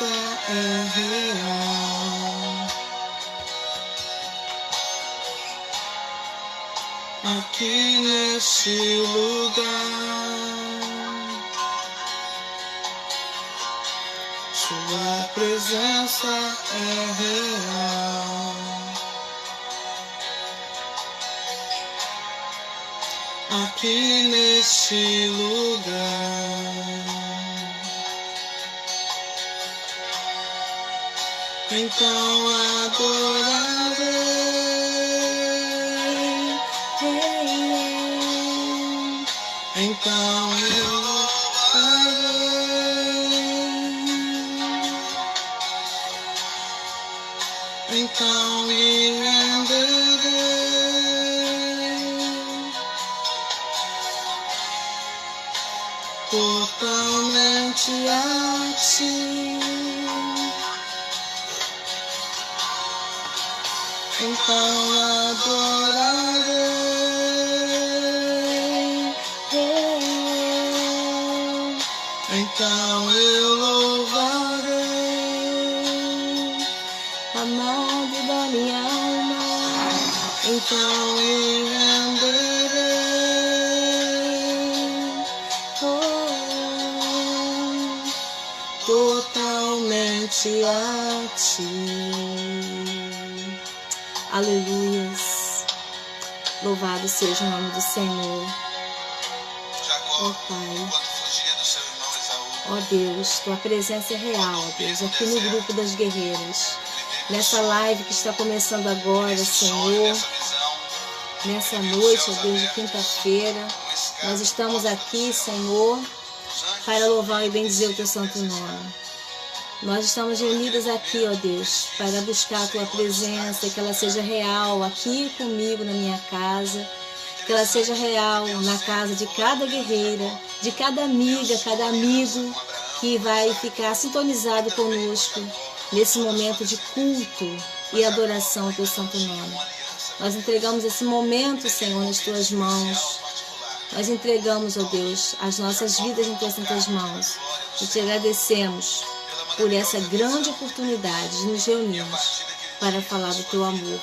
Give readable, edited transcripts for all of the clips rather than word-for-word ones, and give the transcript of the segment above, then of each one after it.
presença é real. Aqui neste lugar, Sua presença é real. Aqui neste lugar, então adorarei. Então eu louvarei. Então me renderei totalmente a Ti. Então adorarei. Então eu louvarei, amado da minha alma. Então me renderei, totalmente a Ti. Aleluias. Louvado seja o nome do Senhor. Ó Pai. Ó Deus, Tua presença é real, ó Deus, aqui no grupo das guerreiras. Nessa live que está começando agora, Senhor. Nessa noite, ó Deus, de quinta-feira, nós estamos aqui, Senhor, para louvar e bendizer o Teu santo nome. Nós estamos reunidas aqui, ó Deus, para buscar a Tua presença, que ela seja real aqui comigo na minha casa, que ela seja real na casa de cada guerreira, de cada amiga, cada amigo que vai ficar sintonizado conosco nesse momento de culto e adoração ao Teu santo nome. Nós entregamos esse momento, Senhor, nas Tuas mãos. Nós entregamos, ó Deus, as nossas vidas em Tuas santas mãos e Te agradecemos por essa grande oportunidade de nos reunirmos para falar do Teu amor,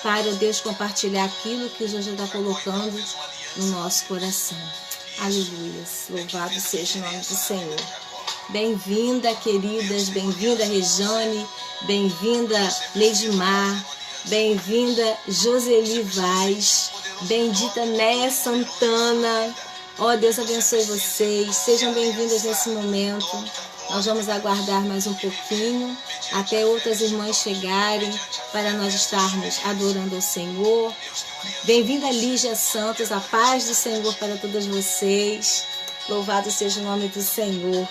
para, Deus, compartilhar aquilo que o Senhor já está colocando no nosso coração. Aleluias. Louvado seja o nome do Senhor. Bem-vinda, queridas, bem-vinda, Rejane, bem-vinda, Neidimar, bem-vinda, Joseli Vaz, bendita Néia Santana. Ó, Deus abençoe vocês, sejam bem-vindas nesse momento. Nós vamos aguardar mais um pouquinho até outras irmãs chegarem para nós estarmos adorando ao Senhor. Bem-vinda, Lígia Santos, a paz do Senhor para todas vocês. Louvado seja o nome do Senhor.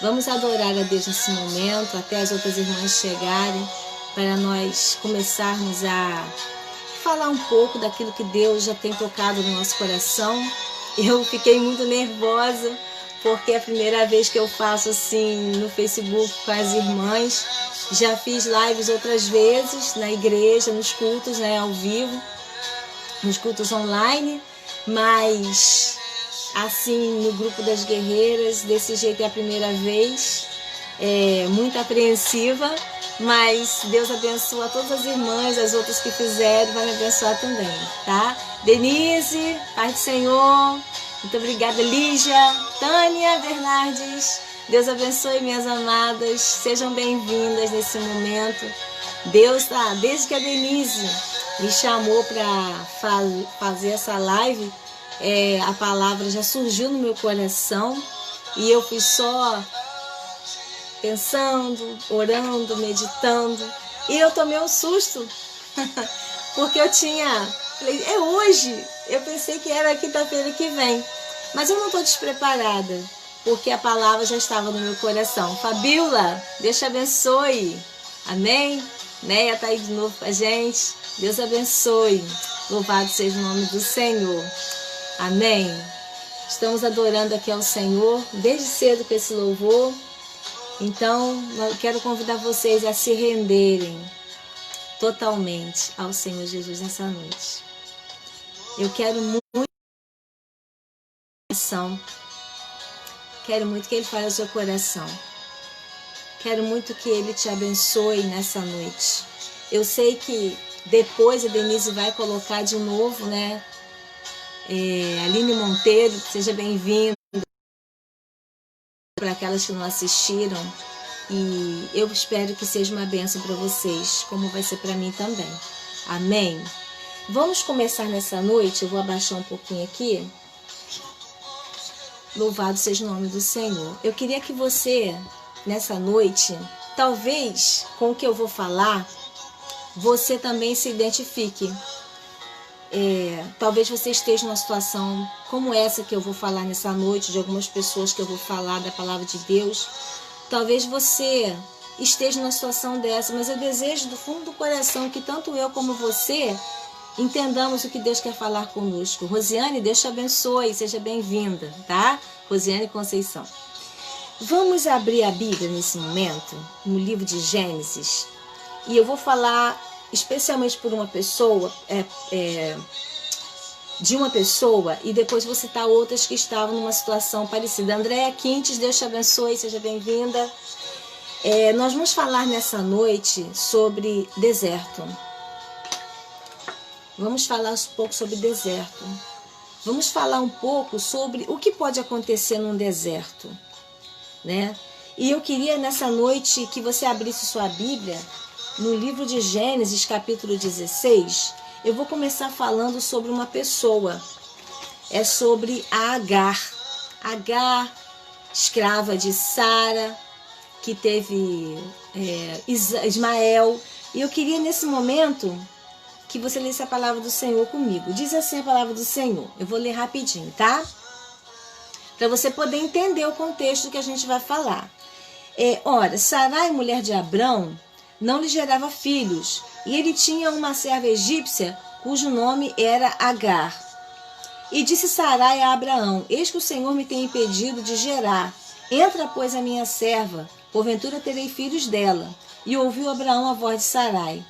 Vamos adorar a Deus nesse momento até as outras irmãs chegarem para nós começarmos a falar um pouco daquilo que Deus já tem tocado no nosso coração. Eu fiquei muito nervosa, porque é a primeira vez que eu faço assim no Facebook com as irmãs. Já fiz lives outras vezes na igreja, nos cultos, né, ao vivo, nos cultos online, mas assim no grupo das guerreiras, desse jeito é a primeira vez, muito apreensiva, mas Deus abençoa todas as irmãs, as outras que fizeram, vai me abençoar também, tá? Denise, Pai do Senhor, muito obrigada, Lígia, Tânia Bernardes, Deus abençoe, minhas amadas, sejam bem-vindas nesse momento. Deus tá, desde que a Denise me chamou para fazer essa live, a palavra já surgiu no meu coração e eu fui só pensando, orando, meditando, e eu tomei um susto, porque falei, é hoje, eu pensei que era quinta-feira que vem, mas eu não estou despreparada, porque a palavra já estava no meu coração. Fabiola, Deus te abençoe, amém? Néia está aí de novo com a gente, Deus abençoe, louvado seja o nome do Senhor, amém? Estamos adorando aqui ao Senhor, desde cedo com esse louvor. Então, eu quero convidar vocês a se renderem totalmente ao Senhor Jesus nessa noite. Eu quero muito que Ele fale ao seu coração. Quero muito que Ele te abençoe nessa noite. Eu sei que depois a Denise vai colocar de novo, né? Aline Monteiro, seja bem-vinda. Para aquelas que não assistiram. E eu espero que seja uma bênção para vocês, como vai ser para mim também. Amém? Vamos começar nessa noite. Eu vou abaixar um pouquinho aqui. Louvado seja o nome do Senhor. Eu queria que você, nessa noite, talvez com o que eu vou falar, você também se identifique. Talvez você esteja numa situação como essa que eu vou falar nessa noite, de algumas pessoas que eu vou falar da palavra de Deus. Talvez você esteja numa situação dessa, mas eu desejo do fundo do coração que tanto eu como você entendamos o que Deus quer falar conosco. Rosiane, Deus te abençoe, seja bem-vinda, tá? Rosiane Conceição. Vamos abrir a Bíblia nesse momento, no livro de Gênesis, e eu vou falar especialmente por uma pessoa, de uma pessoa, e depois vou citar outras que estavam numa situação parecida. Andréa Quintes, Deus te abençoe, seja bem-vinda. Nós vamos falar nessa noite sobre deserto. Vamos falar um pouco sobre deserto. Vamos falar um pouco sobre o que pode acontecer num deserto, né? E eu queria nessa noite que você abrisse sua Bíblia no livro de Gênesis, capítulo 16. Eu vou começar falando sobre uma pessoa. É sobre a Agar. Agar, escrava de Sara, que teve Ismael. E eu queria nesse momento que você lesse a palavra do Senhor comigo. Diz assim a palavra do Senhor. Eu vou ler rapidinho, tá? Para você poder entender o contexto que a gente vai falar. Ora, Sarai, mulher de Abrão, não lhe gerava filhos, e ele tinha uma serva egípcia, cujo nome era Agar. E disse Sarai a Abraão: eis que o Senhor me tem impedido de gerar. Entra, pois, a minha serva, porventura terei filhos dela. E ouviu Abraão a voz de Sarai.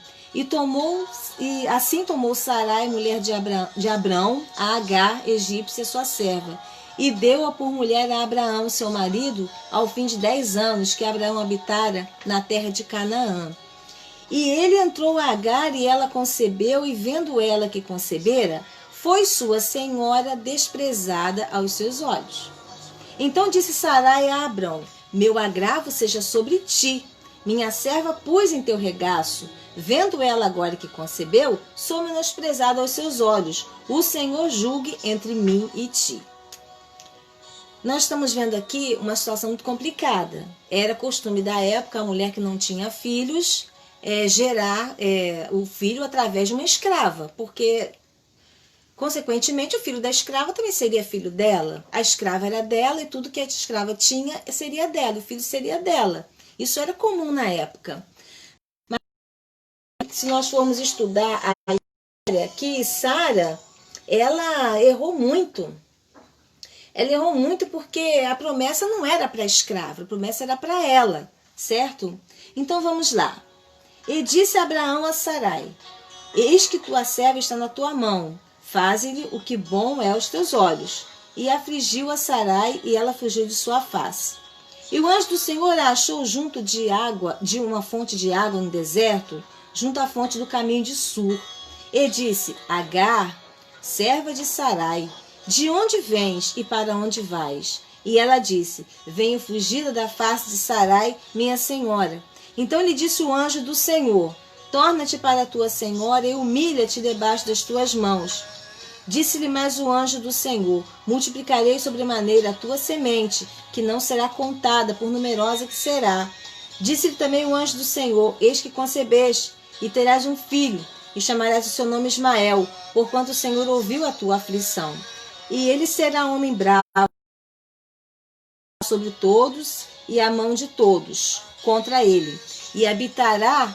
E assim tomou Sarai, mulher de Abrão, a Agar, egípcia, sua serva, e deu-a por mulher a Abraão, seu marido, ao fim de 10 anos que Abraão habitara na terra de Canaã. E ele entrou a Agar, e ela concebeu, e vendo ela que concebera, foi sua senhora desprezada aos seus olhos. Então disse Sarai a Abrão: meu agravo seja sobre ti, minha serva pus em teu regaço. Vendo ela agora que concebeu, sou menosprezada aos seus olhos. O Senhor julgue entre mim e ti. Nós estamos vendo aqui uma situação muito complicada. Era costume da época a mulher que não tinha filhos gerar o filho através de uma escrava, porque, consequentemente, o filho da escrava também seria filho dela. A escrava era dela e tudo que a escrava tinha seria dela, o filho seria dela. Isso era comum na época. Mas se nós formos estudar a história aqui, Sara, ela errou muito. Ela errou muito porque a promessa não era para a escrava, a promessa era para ela, certo? Então vamos lá. E disse Abraão a Sarai: eis que tua serva está na tua mão, faze-lhe o que bom é aos teus olhos. E afligiu a Sarai, e ela fugiu de sua face. E o anjo do Senhor a achou junto de uma fonte de água no deserto, junto à fonte do caminho de Sur. E disse: Agar, serva de Sarai, de onde vens e para onde vais? E ela disse: venho fugida da face de Sarai, minha senhora. Então lhe disse o anjo do Senhor: torna-te para a tua senhora e humilha-te debaixo das tuas mãos. Disse-lhe mais o anjo do Senhor: multiplicarei sobremaneira a tua semente, que não será contada, por numerosa que será. Disse-lhe também o anjo do Senhor: eis que concebeste, e terás um filho, e chamarás o seu nome Ismael, porquanto o Senhor ouviu a tua aflição. E ele será homem bravo sobre todos, e a mão de todos contra ele, e habitará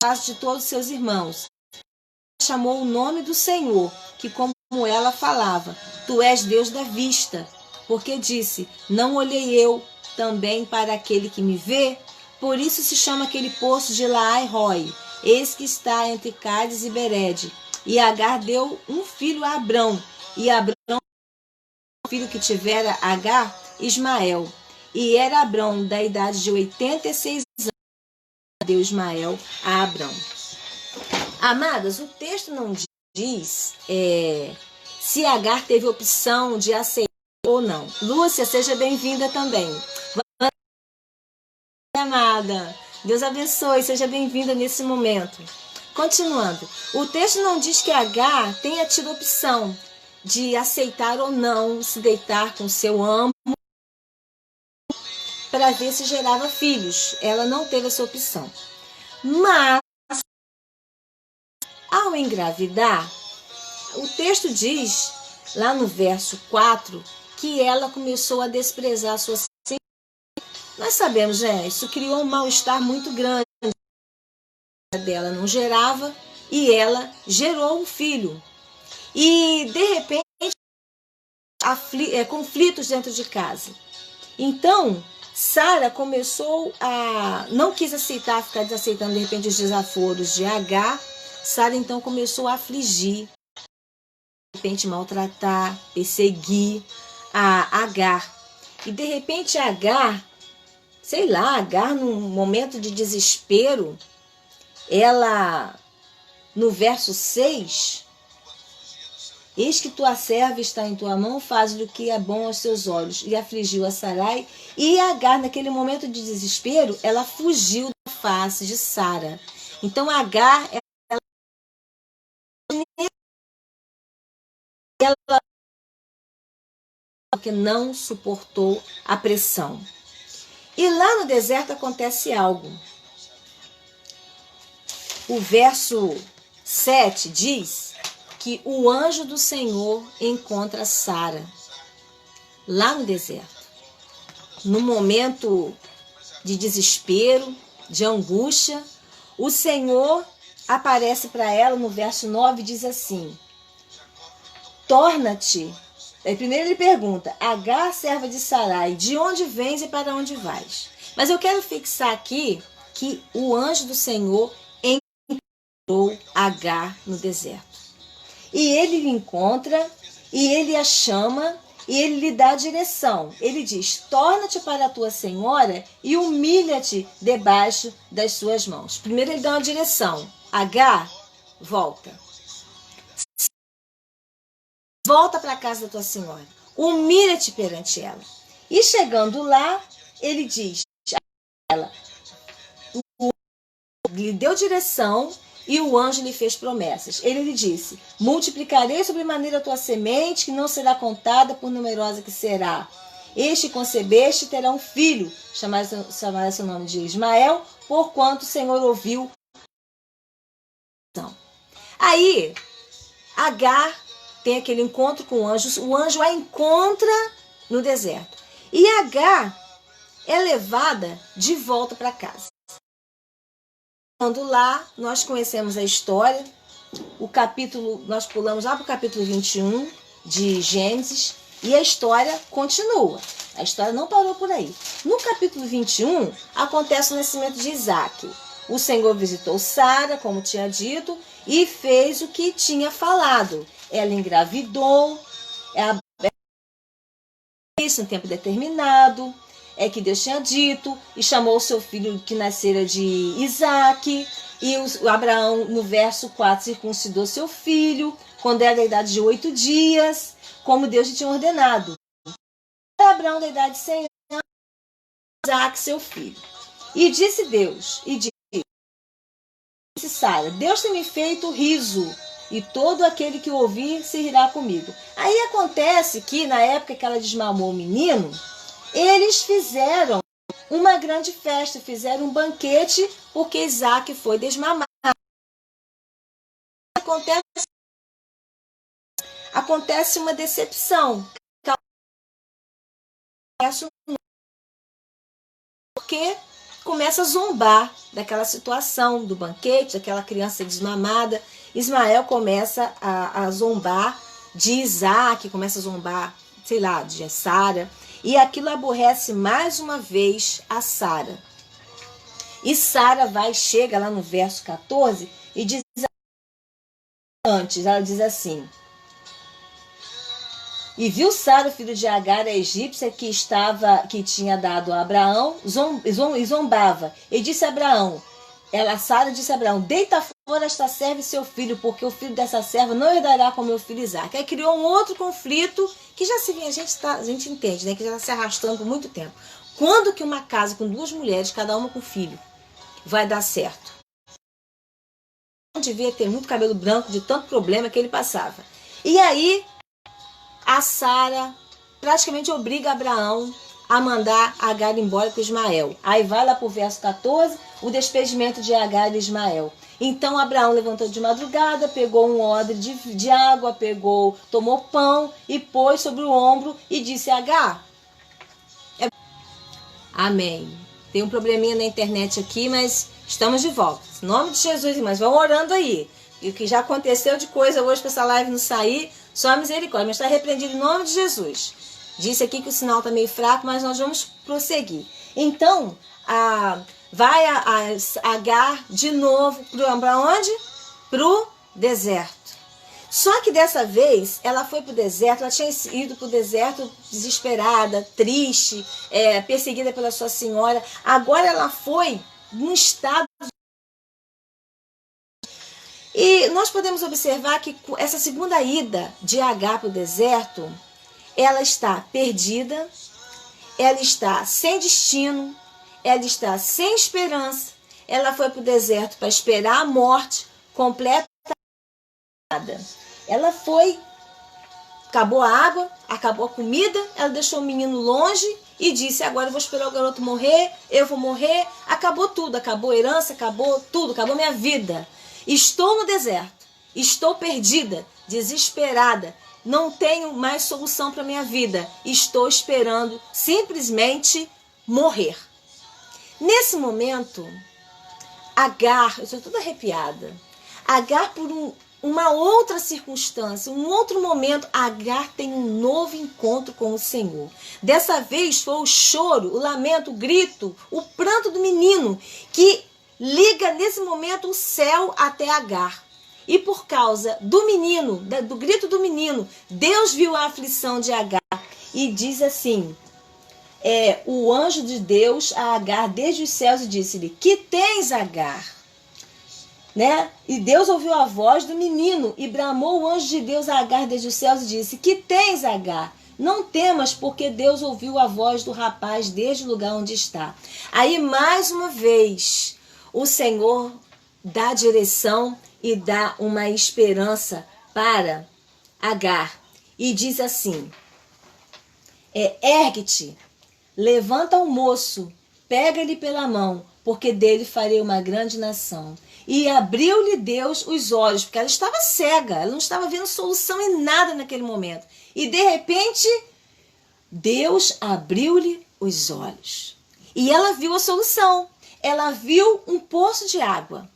debaixo de todos seus irmãos. Chamou o nome do Senhor, que como ela falava: tu és Deus da vista, porque disse: não olhei eu também para aquele que me vê? Por isso se chama aquele poço de Laai-Roi, eis que está entre Cádiz e Berede. E Agar deu um filho a Abrão, e Abrão, o filho que tivera Agar, Ismael. E era Abrão da idade de 86 anos, deu Ismael a Abrão. Amadas, o texto não diz se Agar teve opção de aceitar ou não. Lúcia, seja bem-vinda também. Amada, Deus abençoe, seja bem-vinda nesse momento. Continuando, o texto não diz que Agar tenha tido opção de aceitar ou não se deitar com seu amo para ver se gerava filhos. Ela não teve essa opção. Mas, ao engravidar, o texto diz, lá no verso 4, que ela começou a desprezar a sua sensibilidade. Nós sabemos, isso criou um mal-estar muito grande. Dela não gerava e ela gerou um filho. E, de repente, conflitos dentro de casa. Então, Sara começou não quis aceitar, ficar desaceitando de repente os desaforos de Agar. Sara então começou a afligir, de repente maltratar, perseguir a Agar. E de repente Agar, Agar num momento de desespero, ela, no verso 6, eis que tua serva está em tua mão, faz-lhe o que é bom aos seus olhos. E afligiu a Sarai. E Agar, naquele momento de desespero, ela fugiu da face de Sara. Então Agar, ela porque não suportou a pressão. E lá no deserto acontece algo. O verso 7 diz que o anjo do Senhor encontra Sara lá no deserto. No momento de desespero, de angústia, o Senhor aparece para ela no verso 9 e diz assim: torna-te. Primeiro ele pergunta: Agar, serva de Sarai, de onde vens e para onde vais? Mas eu quero fixar aqui que o anjo do Senhor encontrou Agar no deserto. E ele lhe encontra, e ele a chama, e ele lhe dá a direção. Ele diz: torna-te para a tua senhora e humilha-te debaixo das suas mãos. Primeiro ele dá uma direção: Agar, volta. Volta para a casa da tua senhora. Humilha-te perante ela. E chegando lá, ele diz a ela, lhe deu direção e o anjo lhe fez promessas. Ele lhe disse: multiplicarei sobremaneira a tua semente, que não será contada por numerosa que será. Este concebeste terá um filho, chamará seu nome de Ismael, porquanto o Senhor ouviu. Aí, Agar tem aquele encontro com o anjo a encontra no deserto. E Agar é levada de volta para casa. Quando lá, nós conhecemos a história, nós pulamos lá para o capítulo 21 de Gênesis, e a história continua. A história não parou por aí. No capítulo 21, acontece o nascimento de Isaac. O Senhor visitou Sara, como tinha dito, e fez o que tinha falado. Ela engravidou, isso em tempo determinado, que Deus tinha dito, e chamou o seu filho que nascera de Isaac, e o Abraão, no verso 4, circuncidou seu filho, quando era da idade de 8 dias, como Deus lhe tinha ordenado. Abraão, da idade de 100 anos, Isaac, seu filho. E disse Deus, disse Sara: Deus tem me feito riso, e todo aquele que o ouvir se rirá comigo. Aí acontece que, na época que ela desmamou o menino, eles fizeram uma grande festa, fizeram um banquete, porque Isaac foi desmamado. Acontece uma decepção. Porque começa a zombar daquela situação do banquete, daquela criança desmamada. Ismael começa a zombar de Isaac, começa a zombar, de Sara. E aquilo aborrece mais uma vez a Sara. E Sara chega lá no verso 14 e diz antes, ela diz assim: E viu Sara, filho de Agar, a egípcia, que tinha dado a Abraão, e zombava. E disse a Abraão, Sara disse a Abraão, deita fora esta serva e seu filho, porque o filho dessa serva não herdará com meu filho Isaque. Aí criou um outro conflito, que já se vinha, a gente entende, né, que já está se arrastando por muito tempo. Quando que uma casa com duas mulheres, cada uma com filho, vai dar certo? Não devia ter muito cabelo branco de tanto problema que ele passava. E aí, a Sara praticamente obriga Abraão a mandar Agar embora com Ismael. Aí vai lá para o verso 14, o despedimento de Agar e Ismael. Então Abraão levantou de madrugada, pegou um odre de água, tomou pão e pôs sobre o ombro e disse a Agar. Amém. Tem um probleminha na internet aqui, mas estamos de volta. Em nome de Jesus, irmãs, vão orando aí. E o que já aconteceu de coisa hoje para essa live não sair, só a misericórdia. Mas está repreendido em nome de Jesus. Disse aqui que o sinal está meio fraco, mas nós vamos prosseguir. Então, vai a Agar de novo para onde? Para o deserto. Só que dessa vez ela foi para o deserto, ela tinha ido para o deserto desesperada, triste, perseguida pela sua senhora. Agora ela foi num estado. E nós podemos observar que essa segunda ida de Agar para o deserto, ela está perdida, ela está sem destino, ela está sem esperança. Ela foi para o deserto para esperar a morte completa. Ela foi, acabou a água, acabou a comida, ela deixou o menino longe e disse, agora eu vou esperar o garoto morrer, eu vou morrer, acabou tudo, acabou a herança, acabou tudo, acabou minha vida. Estou no deserto, estou perdida, desesperada, não tenho mais solução para minha vida, estou esperando simplesmente morrer. Nesse momento, Agar, eu estou toda arrepiada, Agar por uma outra circunstância, um outro momento, Agar tem um novo encontro com o Senhor. Dessa vez foi o choro, o lamento, o grito, o pranto do menino que liga nesse momento o céu até Agar. E por causa do menino, do grito do menino, Deus viu a aflição de Agar e diz assim, o anjo de Deus a Agar desde os céus e disse-lhe, que tens, Agar? Né? E Deus ouviu a voz do menino e bramou o anjo de Deus a Agar desde os céus e disse, que tens, Agar? Não temas, porque Deus ouviu a voz do rapaz desde o lugar onde está. Aí, mais uma vez, o Senhor dá direção e dá uma esperança para Agar. E diz assim, ergue-te, levanta o moço, pega-lhe pela mão, porque dele farei uma grande nação. E abriu-lhe Deus os olhos, porque ela estava cega, ela não estava vendo solução em nada naquele momento. E de repente, Deus abriu-lhe os olhos. E ela viu a solução. Ela viu um poço de água.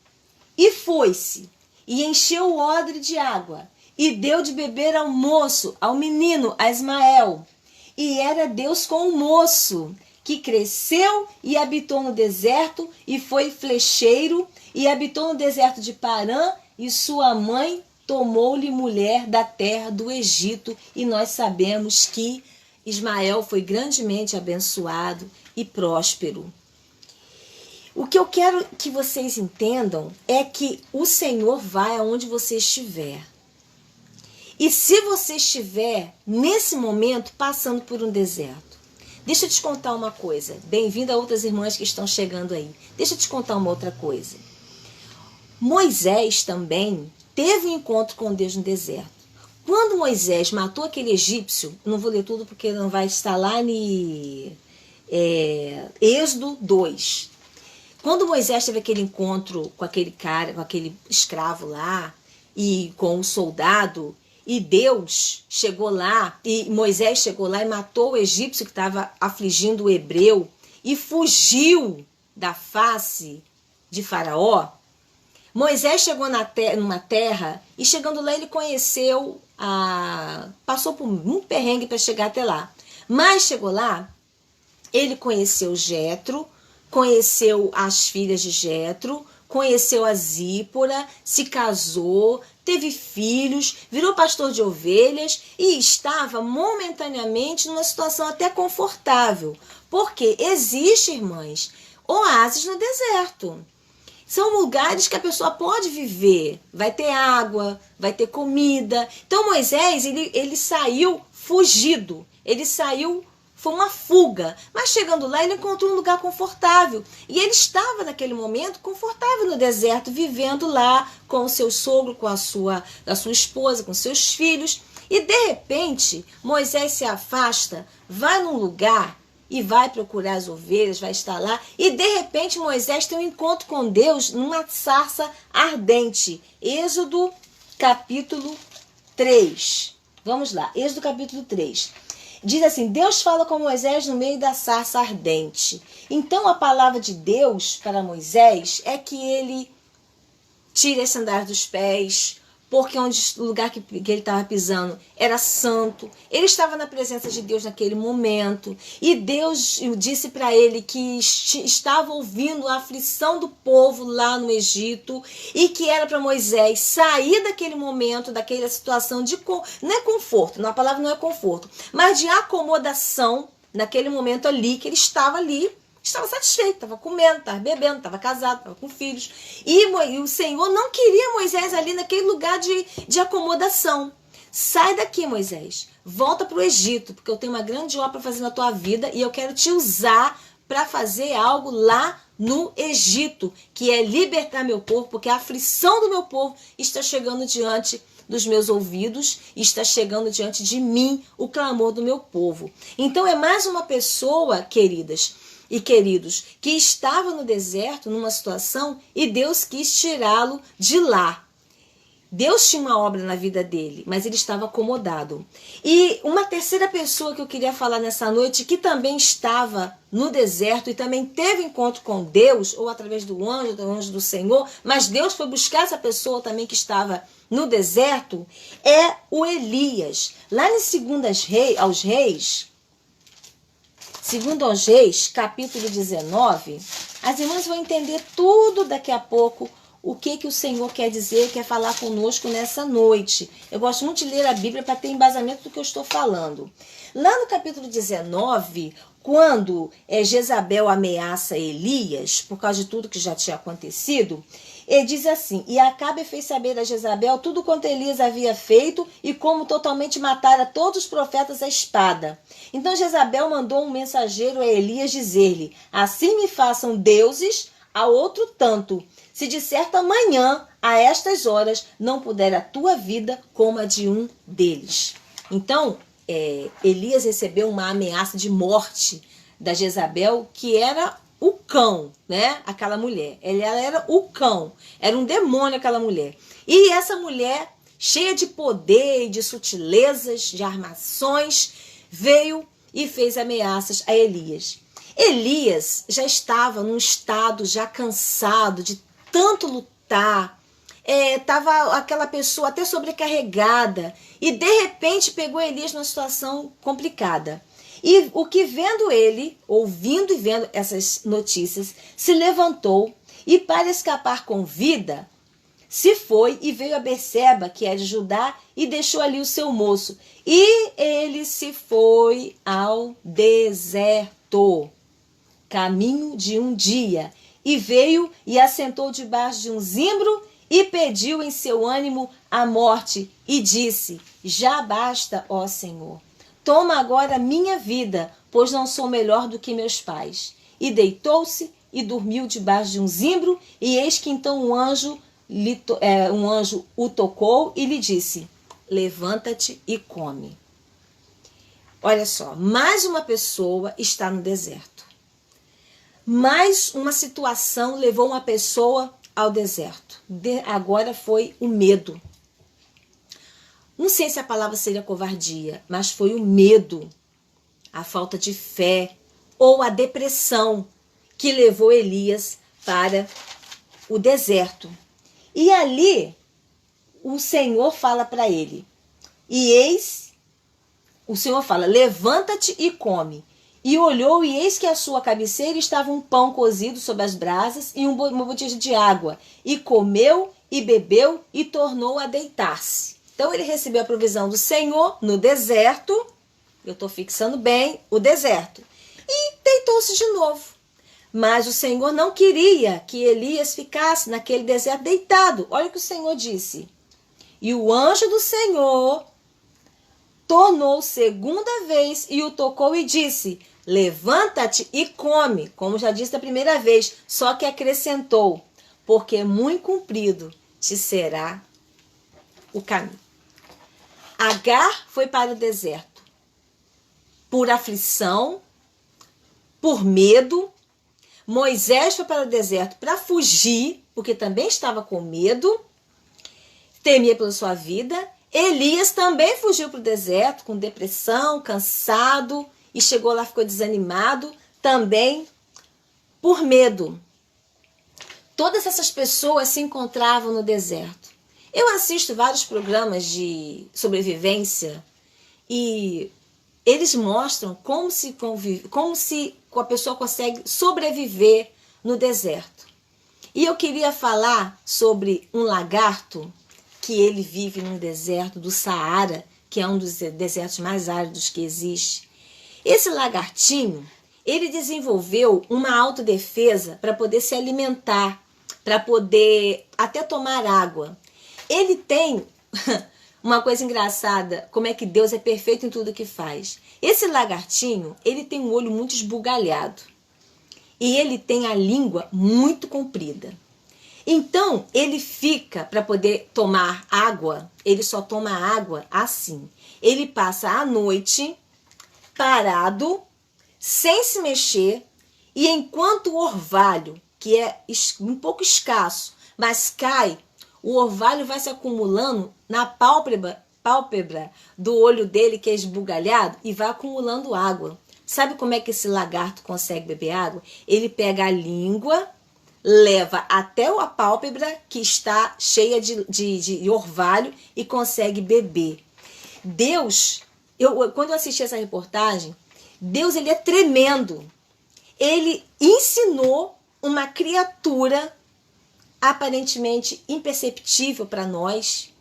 E foi-se, e encheu o odre de água. E deu de beber ao moço, ao menino, a Ismael. E era Deus com o moço, que cresceu e habitou no deserto, e foi flecheiro, e habitou no deserto de Parã, e sua mãe tomou-lhe mulher da terra do Egito. E nós sabemos que Ismael foi grandemente abençoado e próspero. O que eu quero que vocês entendam é que o Senhor vai aonde você estiver. E se você estiver, nesse momento, passando por um deserto, deixa eu te contar uma coisa. Bem-vindo a outras irmãs que estão chegando aí. Deixa eu te contar uma outra coisa. Moisés também teve um encontro com Deus no deserto. Quando Moisés matou aquele egípcio, não vou ler tudo porque não vai estar lá em Êxodo 2. Quando Moisés teve aquele encontro com aquele cara, com aquele escravo lá, e com o soldado, e Deus chegou lá, e Moisés chegou lá e matou o egípcio que estava afligindo o hebreu, e fugiu da face de Faraó, Moisés chegou numa terra, e chegando lá ele conheceu, passou por um perrengue para chegar até lá. Mas chegou lá, ele conheceu Jetro, conheceu as filhas de Jetro, conheceu a Zípora, se casou, teve filhos, virou pastor de ovelhas e estava momentaneamente numa situação até confortável. Porque existe, irmãs, oásis no deserto. São lugares que a pessoa pode viver. Vai ter água, vai ter comida. Então Moisés, ele saiu fugido. Ele saiu, foi uma fuga. Mas chegando lá, ele encontrou um lugar confortável. E ele estava, naquele momento, confortável no deserto, vivendo lá com o seu sogro, com a sua esposa, com seus filhos. E, de repente, Moisés se afasta, vai num lugar e vai procurar as ovelhas, vai estar lá. E, de repente, Moisés tem um encontro com Deus numa sarça ardente. Êxodo, capítulo 3. Vamos lá, Êxodo, capítulo 3. Diz assim, Deus fala com Moisés no meio da sarça ardente. Então, a palavra de Deus para Moisés é que ele tire as sandálias dos pés, porque o lugar que ele estava pisando era santo. Ele estava na presença de Deus naquele momento. E Deus disse para ele que estava ouvindo a aflição do povo lá no Egito e que era para Moisés sair daquele momento, daquela situação de... Não é conforto, a palavra não é conforto, mas de acomodação naquele momento ali, que ele estava ali. Estava satisfeito, estava comendo, estava bebendo, estava casado, estava com filhos. E o Senhor não queria Moisés ali naquele lugar de acomodação. Sai daqui, Moisés. Volta para o Egito, porque eu tenho uma grande obra para fazer na tua vida e eu quero te usar para fazer algo lá no Egito, que é libertar meu povo, porque a aflição do meu povo está chegando diante dos meus ouvidos, está chegando diante de mim o clamor do meu povo. Então é mais uma pessoa, queridas e queridos, que estava no deserto, numa situação, e Deus quis tirá-lo de lá. Deus tinha uma obra na vida dele, mas ele estava acomodado. E uma terceira pessoa que eu queria falar nessa noite, que também estava no deserto e também teve encontro com Deus, ou através do anjo do Senhor, mas Deus foi buscar essa pessoa também que estava no deserto, é o Elias. Lá em 2 aos Reis, segundo aos Reis, capítulo 19, as irmãs vão entender tudo daqui a pouco, o que o Senhor quer dizer, quer falar conosco nessa noite. Eu gosto muito de ler a Bíblia para ter embasamento do que eu estou falando. Lá no capítulo 19, quando Jezabel ameaça Elias, por causa de tudo que já tinha acontecido, ele diz assim, e Acabe fez saber a Jezabel tudo quanto Elias havia feito e como totalmente matara todos os profetas à espada. Então Jezabel mandou um mensageiro a Elias dizer-lhe, assim me façam deuses a outro tanto, se de certa manhã, a estas horas, não puder a tua vida como a de um deles. Então, Elias recebeu uma ameaça de morte da Jezabel, que era o cão, né? Aquela mulher. Ela era o cão. Era um demônio aquela mulher. E essa mulher, cheia de poder, de sutilezas, de armações, veio e fez ameaças a Elias. Elias já estava num estado já cansado de tanto lutar. Estava aquela pessoa até sobrecarregada. E de repente pegou Elias numa situação complicada. E o que vendo ele, ouvindo e vendo essas notícias, se levantou e para escapar com vida, se foi e veio a Berseba, que é de Judá, e deixou ali o seu moço. E ele se foi ao deserto, caminho de um dia, e veio e assentou debaixo de um zimbro e pediu em seu ânimo a morte e disse, já basta, ó Senhor. Toma agora minha vida, pois não sou melhor do que meus pais. E deitou-se e dormiu debaixo de um zimbro, e eis que então um anjo o tocou e lhe disse, levanta-te e come. Olha só, mais uma pessoa está no deserto. Mais uma situação levou uma pessoa ao deserto. Agora foi o medo. Não sei se a palavra seria covardia, mas foi o medo, a falta de fé ou a depressão que levou Elias para o deserto. E ali o Senhor fala para ele, e eis, o Senhor fala, levanta-te e come. E olhou, e eis que à sua cabeceira estava um pão cozido sobre as brasas e uma botija de água. E comeu, e bebeu, e tornou a deitar-se. Então ele recebeu a provisão do Senhor no deserto. Eu estou fixando bem o deserto. E deitou-se de novo. Mas o Senhor não queria que Elias ficasse naquele deserto deitado. Olha o que o Senhor disse. E o anjo do Senhor tornou segunda vez e o tocou e disse: levanta-te e come, como já disse da primeira vez, só que acrescentou: porque muito comprido te será o caminho. Agar foi para o deserto por aflição, por medo. Moisés foi para o deserto para fugir, porque também estava com medo, temia pela sua vida. Elias também fugiu para o deserto com depressão, cansado, e chegou lá, ficou desanimado, também por medo. Todas essas pessoas se encontravam no deserto. Eu assisto vários programas de sobrevivência e eles mostram como a pessoa consegue sobreviver no deserto. E eu queria falar sobre um lagarto que ele vive num deserto do Saara, que é um dos desertos mais áridos que existe. Esse lagartinho, ele desenvolveu uma autodefesa para poder se alimentar, para poder até tomar água. Ele tem uma coisa engraçada, como é que Deus é perfeito em tudo que faz. Esse lagartinho, ele tem um olho muito esbugalhado e ele tem a língua muito comprida. Então, ele fica, para poder tomar água, ele só toma água assim. Ele passa a noite parado, sem se mexer, e enquanto o orvalho, que é um pouco escasso, mas cai, o orvalho vai se acumulando na pálpebra do olho dele, que é esbugalhado, e vai acumulando água. Sabe como é que esse lagarto consegue beber água? Ele pega a língua, leva até a pálpebra, que está cheia de orvalho, e consegue beber. Deus, quando eu assisti essa reportagem, Deus, ele é tremendo. Ele ensinou uma criatura aparentemente imperceptível para nós,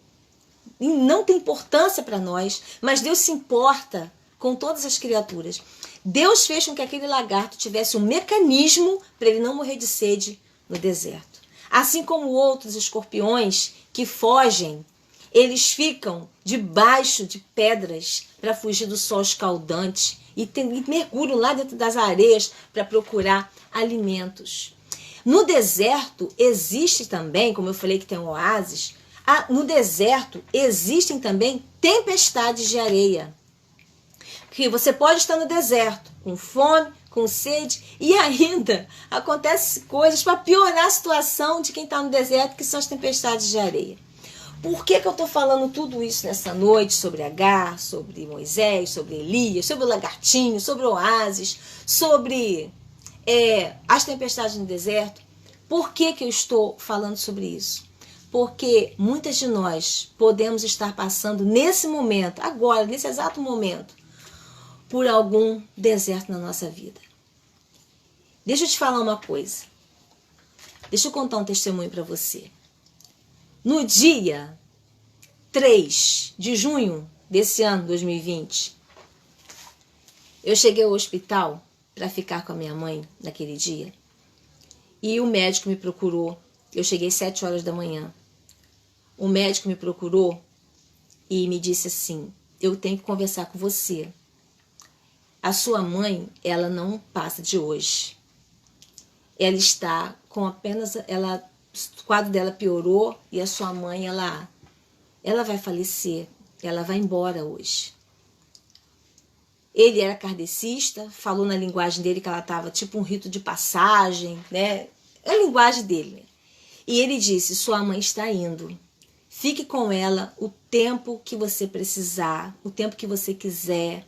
e não tem importância para nós, mas Deus se importa com todas as criaturas. Deus fez com que aquele lagarto tivesse um mecanismo para ele não morrer de sede no deserto. Assim como outros escorpiões que fogem, eles ficam debaixo de pedras para fugir do sol escaldante e mergulham lá dentro das areias para procurar alimentos. No deserto existe também, como eu falei que tem um oásis, no deserto existem também tempestades de areia. Porque você pode estar no deserto com fome, com sede, e ainda acontecem coisas para piorar a situação de quem está no deserto, que são as tempestades de areia. Por que eu estou falando tudo isso nessa noite sobre Agar, sobre Moisés, sobre Elias, sobre o lagartinho, sobre o oásis, sobre as tempestades no deserto? Por que eu estou falando sobre isso? Porque muitas de nós podemos estar passando nesse momento, agora, nesse exato momento, por algum deserto na nossa vida. Deixa eu te falar uma coisa. Deixa eu contar um testemunho para você. No dia 3 de junho desse ano, 2020, eu cheguei ao hospital para ficar com a minha mãe naquele dia. E o médico me procurou. Eu cheguei às 7 horas da manhã. O médico me procurou e me disse assim: eu tenho que conversar com você. A sua mãe, ela não passa de hoje. Ela está com apenas... o quadro dela piorou e a sua mãe, ela vai falecer. Ela vai embora hoje. Ele era kardecista, falou na linguagem dele que ela estava tipo um rito de passagem, né? É a linguagem dele. E ele disse: sua mãe está indo. Fique com ela o tempo que você precisar, o tempo que você quiser.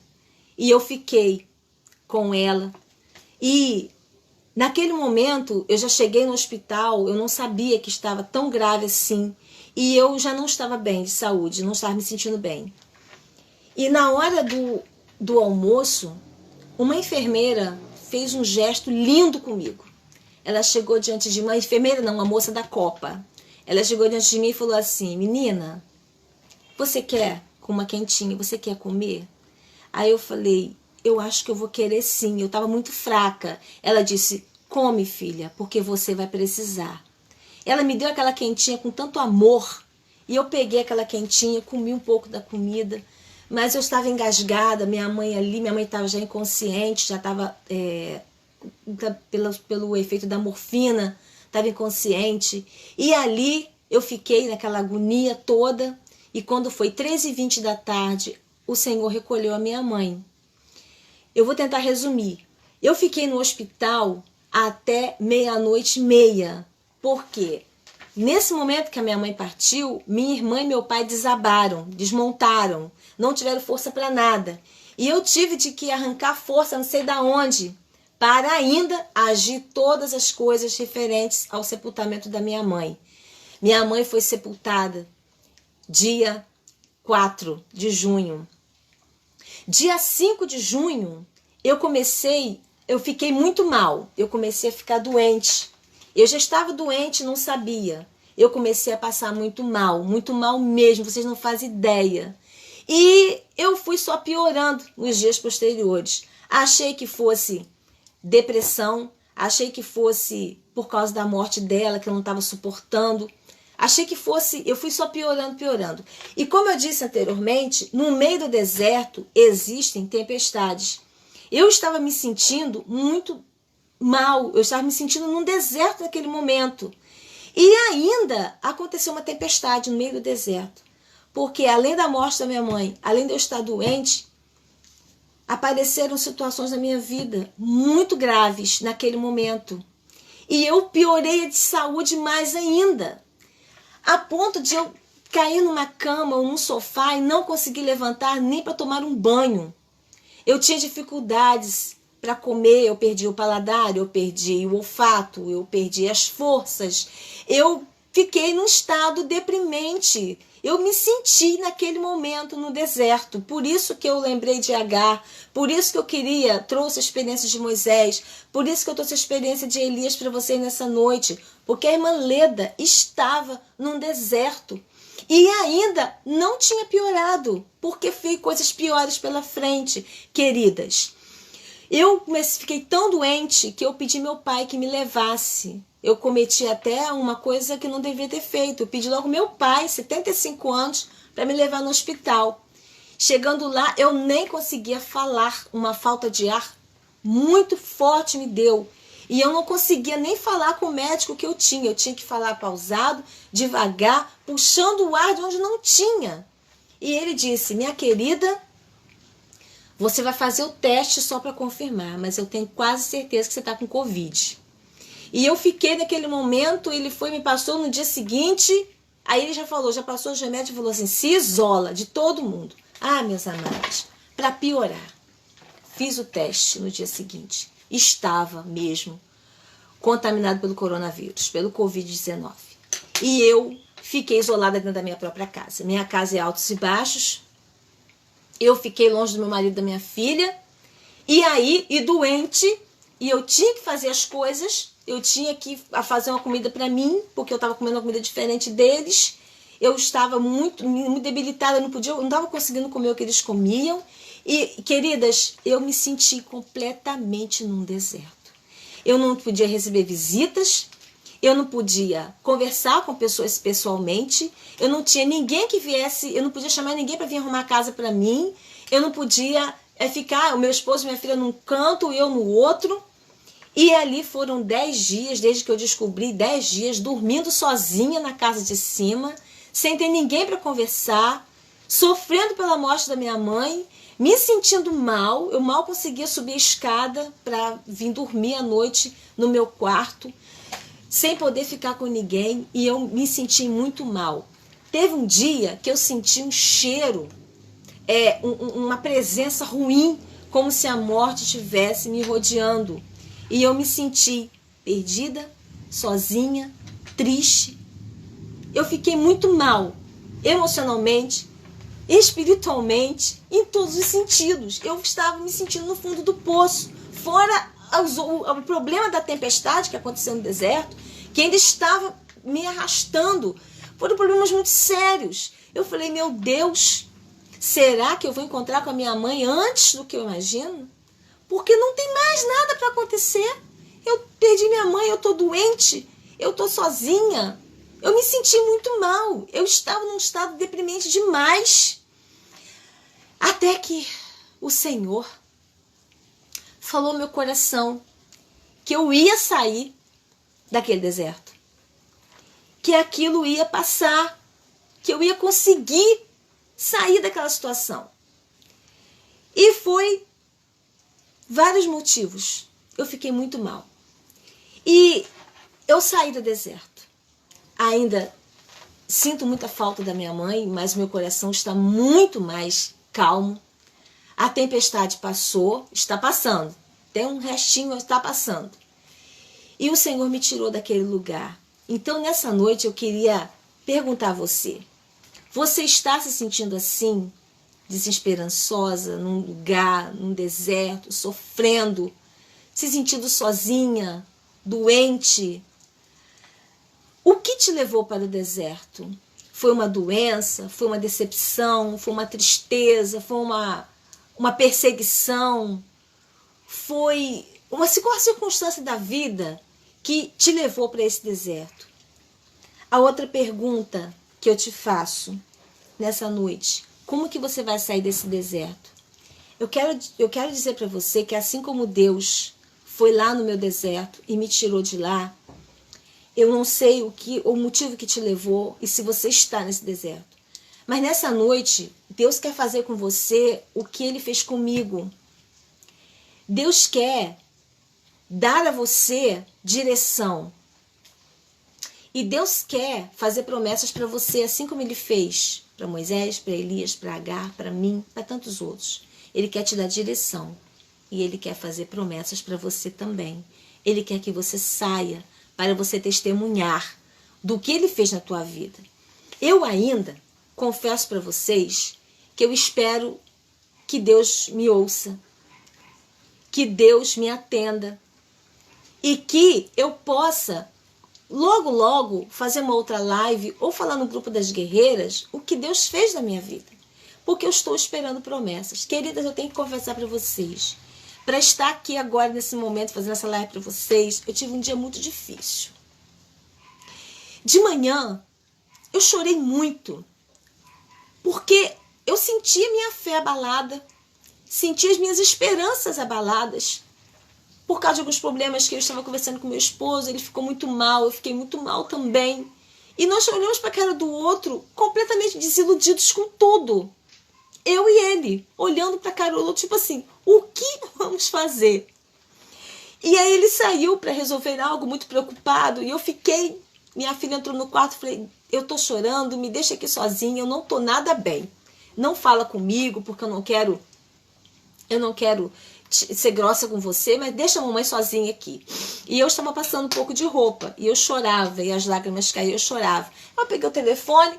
E eu fiquei com ela. E naquele momento eu já cheguei no hospital, eu não sabia que estava tão grave assim. E eu já não estava bem de saúde, não estava me sentindo bem. E na hora do almoço, uma enfermeira fez um gesto lindo comigo. Ela chegou diante de uma enfermeira, não, uma moça da Copa. Ela chegou diante de mim e falou assim: menina, você quer com uma quentinha, você quer comer? Aí eu falei: eu acho que eu vou querer sim, eu estava muito fraca. Ela disse: come, filha, porque você vai precisar. Ela me deu aquela quentinha com tanto amor, e eu peguei aquela quentinha, comi um pouco da comida, mas eu estava engasgada, minha mãe estava já inconsciente, já estava pelo efeito da morfina, estava inconsciente, e ali eu fiquei naquela agonia toda, e quando foi 13h20 da tarde, o Senhor recolheu a minha mãe. Eu vou tentar resumir. Eu fiquei no hospital até 00:30, porque nesse momento que a minha mãe partiu, minha irmã e meu pai desabaram, desmontaram, não tiveram força para nada. E eu tive de que arrancar força, não sei da onde, para ainda agir todas as coisas referentes ao sepultamento da minha mãe. Minha mãe foi sepultada dia 4 de junho. Dia 5 de junho, eu fiquei muito mal, eu comecei a ficar doente. Eu já estava doente, não sabia. Eu comecei a passar muito mal mesmo, vocês não fazem ideia. E eu fui só piorando nos dias posteriores. Achei que fosse depressão, achei que fosse por causa da morte dela, que eu não estava suportando. Achei que fosse, eu fui só piorando. E como eu disse anteriormente, no meio do deserto existem tempestades. Eu estava me sentindo muito mal, eu estava me sentindo num deserto naquele momento. E ainda aconteceu uma tempestade no meio do deserto. Porque além da morte da minha mãe, além de eu estar doente, apareceram situações na minha vida muito graves naquele momento. E eu piorei de saúde mais ainda. A ponto de eu cair numa cama ou num sofá e não conseguir levantar nem para tomar um banho. Eu tinha dificuldades para comer, eu perdi o paladar, eu perdi o olfato, eu perdi as forças. Eu fiquei num estado deprimente. Eu me senti naquele momento no deserto. Por isso que eu lembrei de Agar, por isso que eu trouxe a experiência de Moisés, por isso que eu trouxe a experiência de Elias para vocês nessa noite. Porque a irmã Leda estava num deserto. E ainda não tinha piorado, porque veio coisas piores pela frente, queridas. Eu fiquei tão doente que eu pedi meu pai que me levasse. Eu cometi até uma coisa que não devia ter feito. Eu pedi logo meu pai, 75 anos, para me levar no hospital. Chegando lá, eu nem conseguia falar. Uma falta de ar muito forte me deu. E eu não conseguia nem falar com o médico que eu tinha. Eu tinha que falar pausado, devagar, puxando o ar de onde não tinha. E ele disse: minha querida, você vai fazer o teste só para confirmar, mas eu tenho quase certeza que você está com Covid. E eu fiquei naquele momento, ele me passou no dia seguinte, aí ele já passou os remédios e falou assim: se isola de todo mundo. Ah, meus amados, para piorar, fiz o teste no dia seguinte. Estava mesmo contaminado pelo coronavírus, pelo Covid-19. E eu fiquei isolada dentro da minha própria casa. Minha casa é altos e baixos. Eu fiquei longe do meu marido e da minha filha. E doente. E eu tinha que fazer as coisas. Eu tinha que fazer uma comida para mim, porque eu estava comendo uma comida diferente deles. Eu estava muito debilitada, não estava conseguindo comer o que eles comiam. E, queridas, eu me senti completamente num deserto. Eu não podia receber visitas, eu não podia conversar com pessoas pessoalmente, eu não tinha ninguém que viesse, eu não podia chamar ninguém para vir arrumar a casa para mim, eu não podia ficar, o meu esposo e minha filha num canto e eu no outro. E ali foram 10 dias, desde que eu descobri, 10 dias, dormindo sozinha na casa de cima, sem ter ninguém para conversar, sofrendo pela morte da minha mãe, me sentindo mal. Eu mal conseguia subir a escada para vir dormir à noite no meu quarto, sem poder ficar com ninguém, e eu me senti muito mal. Teve um dia que eu senti um cheiro, uma presença ruim, como se a morte estivesse me rodeando. E eu me senti perdida, sozinha, triste. Eu fiquei muito mal, emocionalmente, espiritualmente, em todos os sentidos. Eu estava me sentindo no fundo do poço, fora o problema da tempestade que aconteceu no deserto, que ainda estava me arrastando. Foram problemas muito sérios. Eu falei, meu Deus, será que eu vou encontrar com a minha mãe antes do que eu imagino? Porque não tem mais nada para acontecer. Eu perdi minha mãe, eu estou doente, eu estou sozinha. Eu me senti muito mal. Eu estava num estado deprimente demais. Até que o Senhor falou no meu coração que eu ia sair daquele deserto. Que aquilo ia passar. Que eu ia conseguir sair daquela situação. E foi vários motivos. Eu fiquei muito mal. E eu saí do deserto. Ainda sinto muita falta da minha mãe, mas meu coração está muito mais calmo. A tempestade passou, está passando. Tem um restinho, está passando. E o Senhor me tirou daquele lugar. Então, nessa noite, eu queria perguntar a você. Você está se sentindo assim, desesperançosa, num lugar, num deserto, sofrendo, se sentindo sozinha, doente? O que te levou para o deserto? Foi uma doença? Foi uma decepção? Foi uma tristeza? Foi uma perseguição? Foi uma circunstância da vida que te levou para esse deserto? A outra pergunta que eu te faço nessa noite: como que você vai sair desse deserto? Eu quero dizer para você que assim como Deus foi lá no meu deserto e me tirou de lá, eu não sei o motivo que te levou e se você está nesse deserto. Mas nessa noite, Deus quer fazer com você o que Ele fez comigo. Deus quer dar a você direção. E Deus quer fazer promessas para você, assim como Ele fez para Moisés, para Elias, para Agar, para mim, para tantos outros. Ele quer te dar direção. E Ele quer fazer promessas para você também. Ele quer que você saia para você testemunhar do que Ele fez na tua vida. Eu ainda confesso para vocês que eu espero que Deus me ouça, que Deus me atenda e que eu possa logo, logo fazer uma outra live ou falar no grupo das guerreiras o que Deus fez na minha vida. Porque eu estou esperando promessas. Queridas, eu tenho que confessar para vocês. Para estar aqui agora, nesse momento, fazendo essa live para vocês, eu tive um dia muito difícil. De manhã, eu chorei muito, porque eu senti a minha fé abalada, senti as minhas esperanças abaladas, por causa de alguns problemas que eu estava conversando com meu esposo. Ele ficou muito mal, eu fiquei muito mal também. E nós olhamos para a cara do outro, completamente desiludidos com tudo. Eu e ele, olhando para a cara do outro, tipo assim, o que vamos fazer? E aí ele saiu para resolver algo, muito preocupado, e eu fiquei, minha filha entrou no quarto, falei, eu tô chorando, me deixa aqui sozinha, eu não tô nada bem. Não fala comigo, porque eu não quero ser grossa com você, mas deixa a mamãe sozinha aqui. E eu estava passando um pouco de roupa, e eu chorava, e as lágrimas caíam, eu chorava. Eu peguei o telefone,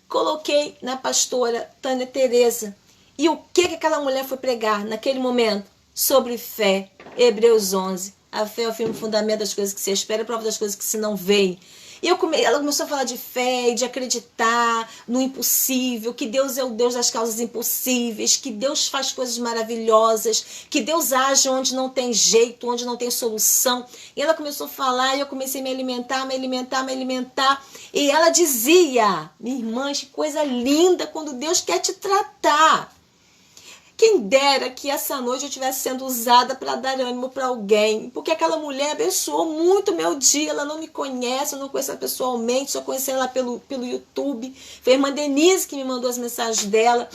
coloquei na pastora Tânia Tereza. E o que aquela mulher foi pregar naquele momento? Sobre fé. Hebreus 11. A fé é o firme fundamento das coisas que se espera, a prova das coisas que se não veem. E ela começou a falar de fé e de acreditar no impossível, que Deus é o Deus das causas impossíveis, que Deus faz coisas maravilhosas, que Deus age onde não tem jeito, onde não tem solução. E ela começou a falar e eu comecei a me alimentar. E ela dizia, minha irmã, que coisa linda quando Deus quer te tratar. Quem dera que essa noite eu estivesse sendo usada para dar ânimo para alguém. Porque aquela mulher abençoou muito o meu dia. Ela não me conhece, eu não conheço ela pessoalmente, só conheci ela pelo YouTube. Foi a irmã Denise que me mandou as mensagens dela.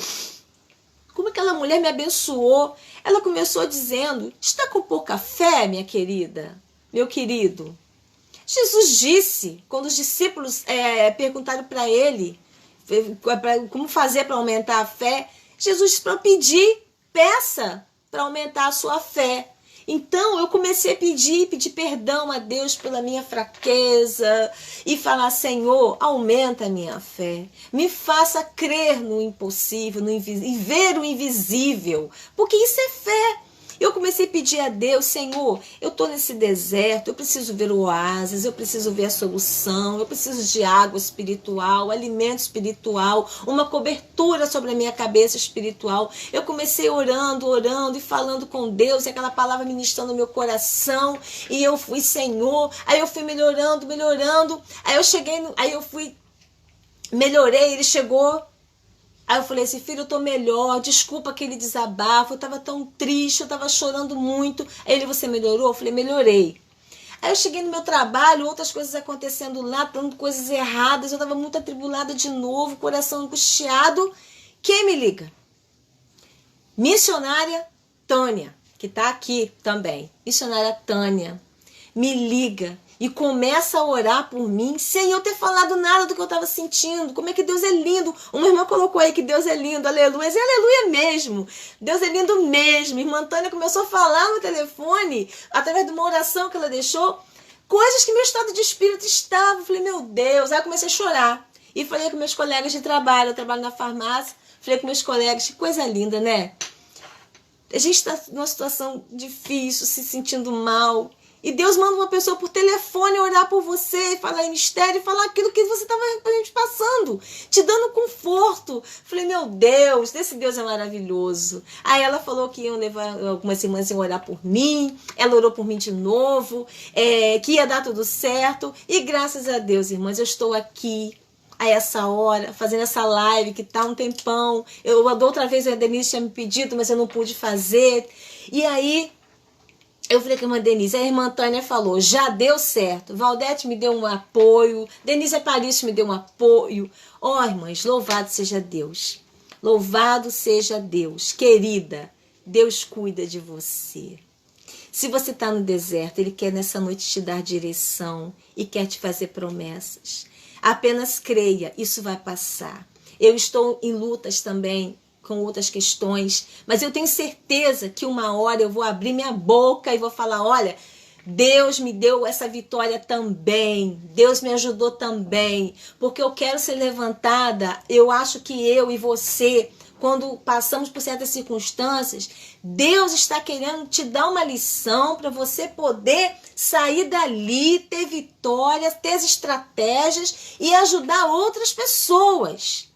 Como aquela mulher me abençoou. Ela começou dizendo, está com pouca fé, minha querida, meu querido? Jesus disse, quando os discípulos perguntaram para ele como fazer para aumentar a fé, Jesus disse para pedir, peça para aumentar a sua fé. Então eu comecei a pedir perdão a Deus pela minha fraqueza e falar: Senhor, aumenta a minha fé, me faça crer no impossível, e ver o invisível, porque isso é fé. Eu comecei a pedir a Deus: Senhor, eu estou nesse deserto, eu preciso ver o oásis, eu preciso ver a solução, eu preciso de água espiritual, alimento espiritual, uma cobertura sobre a minha cabeça espiritual. Eu comecei orando e falando com Deus, e aquela palavra ministrando no meu coração, e eu fui: Senhor, aí eu fui melhorando, melhorei, ele chegou. Aí eu falei assim: filho, eu tô melhor, desculpa aquele desabafo, eu tava tão triste, eu tava chorando muito. Aí ele: você melhorou? Eu falei: melhorei. Aí eu cheguei no meu trabalho, outras coisas acontecendo lá, dando coisas erradas, eu tava muito atribulada de novo, coração angustiado. Quem me liga? Missionária Tânia, que tá aqui também. Missionária Tânia me liga e começa a orar por mim, sem eu ter falado nada do que eu estava sentindo. Como é que Deus é lindo. Uma irmã colocou aí que Deus é lindo, aleluia. E aleluia mesmo. Deus é lindo mesmo. Irmã Tânia começou a falar no telefone, através de uma oração que ela deixou, coisas que meu estado de espírito estava. Eu falei: meu Deus. Aí eu comecei a chorar. E falei com meus colegas de trabalho, eu trabalho na farmácia. Falei com meus colegas: que coisa linda, né? A gente está numa situação difícil, se sentindo mal. E Deus manda uma pessoa por telefone orar por você, falar em mistério, falar aquilo que você estava passando, te dando conforto. Falei: meu Deus, esse Deus é maravilhoso. Aí ela falou que iam levar algumas irmãs a orar por mim, ela orou por mim de novo, que ia dar tudo certo. E graças a Deus, irmãs, eu estou aqui a essa hora, fazendo essa live que tá um tempão. Da outra vez a Denise tinha me pedido, mas eu não pude fazer. E aí eu falei com a irmã Denise, a irmã Tânia falou: já deu certo. Valdete me deu um apoio, Denise Aparício me deu um apoio. Ó, irmãs, louvado seja Deus. Louvado seja Deus. Querida, Deus cuida de você. Se você está no deserto, Ele quer nessa noite te dar direção e quer te fazer promessas. Apenas creia, isso vai passar. Eu estou em lutas também com outras questões, mas eu tenho certeza que uma hora eu vou abrir minha boca e vou falar: olha, Deus me deu essa vitória também, Deus me ajudou também, porque eu quero ser levantada. Eu acho que eu e você, quando passamos por certas circunstâncias, Deus está querendo te dar uma lição para você poder sair dali, ter vitórias, ter as estratégias e ajudar outras pessoas.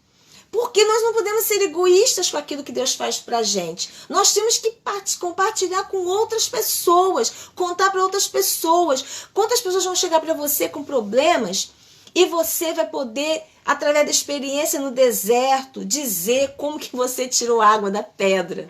Porque nós não podemos ser egoístas com aquilo que Deus faz pra gente. Nós temos que compartilhar com outras pessoas, contar para outras pessoas. Quantas pessoas vão chegar para você com problemas e você vai poder, através da experiência no deserto, dizer como que você tirou água da pedra,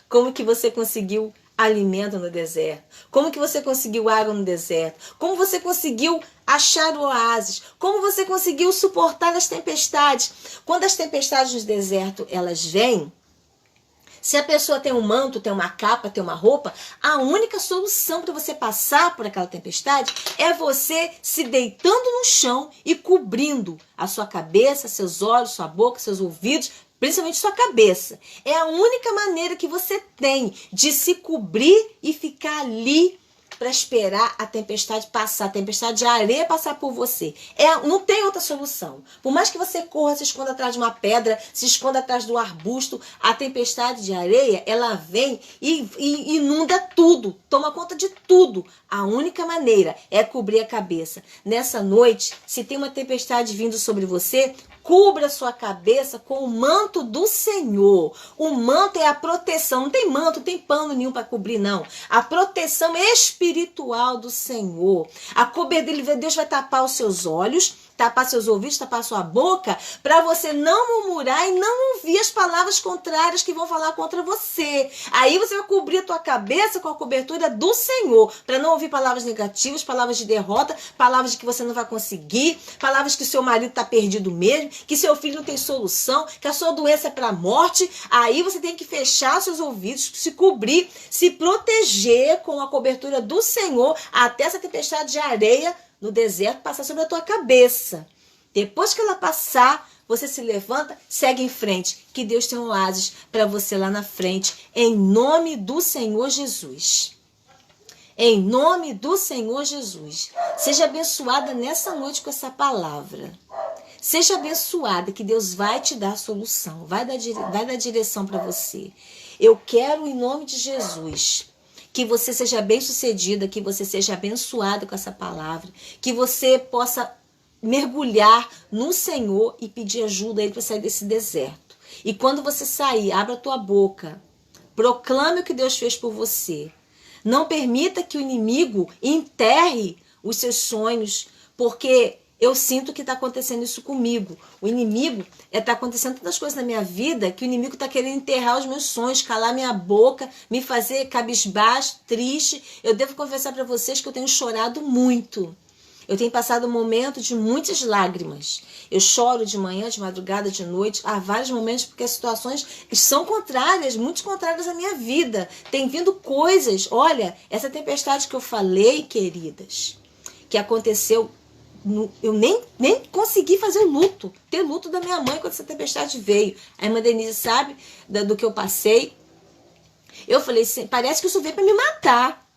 como que você conseguiu alimento no deserto, como que você conseguiu água no deserto, como você conseguiu achar o oásis, como você conseguiu suportar as tempestades. Quando as tempestades no deserto elas vêm, se a pessoa tem um manto, tem uma capa, tem uma roupa, a única solução para você passar por aquela tempestade é você se deitando no chão e cobrindo a sua cabeça, seus olhos, sua boca, seus ouvidos, principalmente sua cabeça. É a única maneira que você tem de se cobrir e ficar ali para esperar a tempestade passar, a tempestade de areia passar por você. Não tem outra solução. Por mais que você corra, se esconda atrás de uma pedra, se esconda atrás do arbusto, a tempestade de areia, ela vem e inunda tudo, toma conta de tudo. A única maneira é cobrir a cabeça. Nessa noite, se tem uma tempestade vindo sobre você, cubra sua cabeça com o manto do Senhor. O manto é a proteção. Não tem manto, não tem pano nenhum para cobrir, não. A proteção espiritual do Senhor. A cobertura, Deus vai tapar os seus olhos, tapar seus ouvidos, tapar sua boca, para você não murmurar e não ouvir as palavras contrárias que vão falar contra você. Aí você vai cobrir a tua cabeça com a cobertura do Senhor, para não ouvir palavras negativas, palavras de derrota, palavras de que você não vai conseguir, palavras que o seu marido está perdido mesmo, que seu filho não tem solução, que a sua doença é para a morte. Aí você tem que fechar seus ouvidos, se cobrir, se proteger com a cobertura do Senhor até essa tempestade de areia no deserto passar sobre a tua cabeça. Depois que ela passar, você se levanta, segue em frente, que Deus tem um oásis para você lá na frente, em nome do Senhor Jesus. Em nome do Senhor Jesus. Seja abençoada nessa noite com essa palavra. Seja abençoada, que Deus vai te dar solução, vai dar direção para você. Eu quero, em nome de Jesus, que você seja bem-sucedida, que você seja abençoada com essa palavra, que você possa mergulhar no Senhor e pedir ajuda a Ele para sair desse deserto. E quando você sair, abra a tua boca, proclame o que Deus fez por você. Não permita que o inimigo enterre os seus sonhos, porque eu sinto que está acontecendo isso comigo. O inimigo, está acontecendo tantas coisas na minha vida que o inimigo está querendo enterrar os meus sonhos, calar minha boca, me fazer cabisbaixo, triste. Eu devo confessar para vocês que eu tenho chorado muito. Eu tenho passado um momento de muitas lágrimas. Eu choro de manhã, de madrugada, de noite. Há vários momentos porque as situações são contrárias, muito contrárias à minha vida. Tem vindo coisas. Olha, essa tempestade que eu falei, queridas, que aconteceu, eu nem consegui fazer o luto. Ter luto da minha mãe quando essa tempestade veio. A irmã Denise sabe do que eu passei. Eu falei assim, parece que isso veio para me matar.